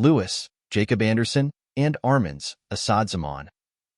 Louis, Jacob Anderson, and Armin's, Asad-Zaman,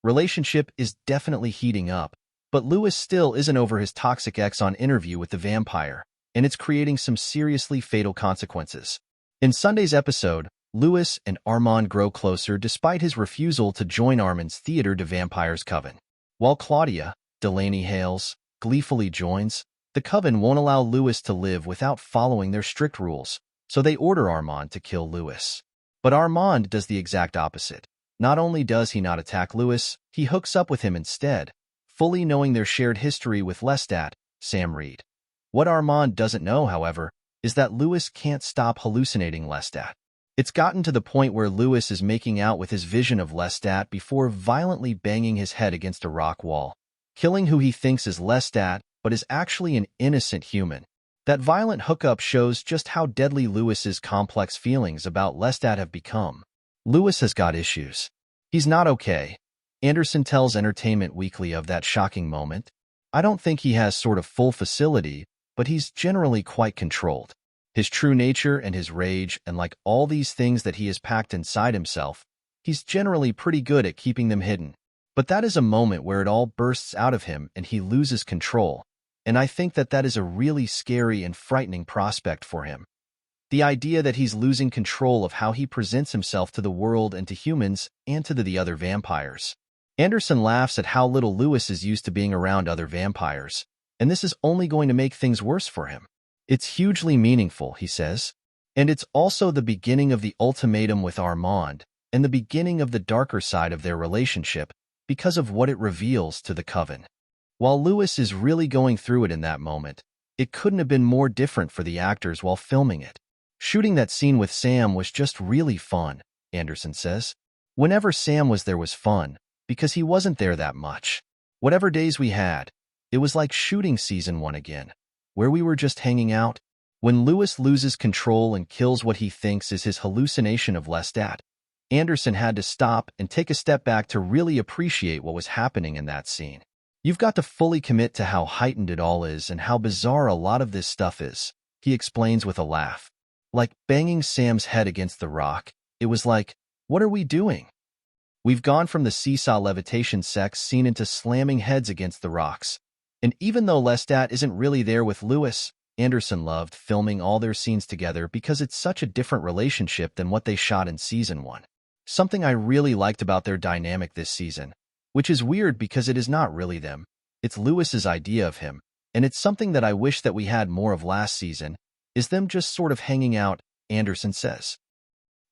relationship is definitely heating up, but Louis still isn't over his toxic ex on Interview with the Vampire, and it's creating some seriously fatal consequences. In Sunday's episode, Louis and Armand grow closer despite his refusal to join Armin's Theater de Vampires coven. While Claudia, Delaney Hales, gleefully joins, the coven won't allow Louis to live without following their strict rules, so they order Armand to kill Louis. But Armand does the exact opposite. Not only does he not attack Louis, he hooks up with him instead, fully knowing their shared history with Lestat, Sam Reed. What Armand doesn't know, however, is that Louis can't stop hallucinating Lestat. It's gotten to the point where Louis is making out with his vision of Lestat before violently banging his head against a rock wall, killing who he thinks is Lestat but is actually an innocent human. That violent hookup shows just how deadly Louis's complex feelings about Lestat have become. Louis has got issues. He's not okay. Anderson tells Entertainment Weekly of that shocking moment. I don't think he has sort of full facility, but he's generally quite controlled. His true nature and his rage, and like all these things that he has packed inside himself, he's generally pretty good at keeping them hidden. But that is a moment where it all bursts out of him and he loses control, and I think that is a really scary and frightening prospect for him. The idea that he's losing control of how he presents himself to the world and to humans and to the other vampires. Anderson laughs at how little Louis is used to being around other vampires, and this is only going to make things worse for him. It's hugely meaningful, he says, and it's also the beginning of the ultimatum with Armand and the beginning of the darker side of their relationship because of what it reveals to the coven. While Louis is really going through it in that moment, it couldn't have been more different for the actors while filming it. Shooting that scene with Sam was just really fun, Anderson says. Whenever Sam was there was fun, because he wasn't there that much. Whatever days we had, it was like shooting season 1 again, where we were just hanging out. When Louis loses control and kills what he thinks is his hallucination of Lestat, Anderson had to stop and take a step back to really appreciate what was happening in that scene. You've got to fully commit to how heightened it all is and how bizarre a lot of this stuff is, he explains with a laugh. Like banging Sam's head against the rock, it was like, what are we doing? We've gone from the seesaw levitation sex scene into slamming heads against the rocks. And even though Lestat isn't really there with Louis, Anderson loved filming all their scenes together because it's such a different relationship than what they shot in season 1. Something I really liked about their dynamic this season, which is weird because it is not really them, it's Louis's idea of him, and it's something that I wish that we had more of last season, is them just sort of hanging out, Anderson says.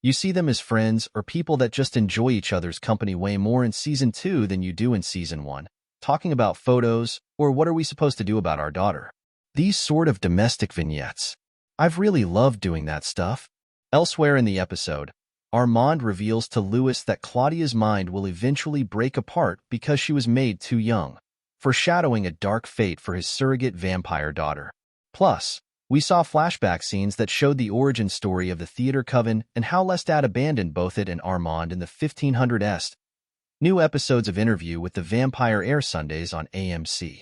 You see them as friends or people that just enjoy each other's company way more in season 2 than you do in season 1, talking about photos or what are we supposed to do about our daughter. These sort of domestic vignettes. I've really loved doing that stuff. Elsewhere in the episode, Armand reveals to Louis that Claudia's mind will eventually break apart because she was made too young, foreshadowing a dark fate for his surrogate vampire daughter. Plus, we saw flashback scenes that showed the origin story of the theater coven and how Lestat abandoned both it and Armand in the 1500s. New episodes of Interview with the Vampire air Sundays on AMC.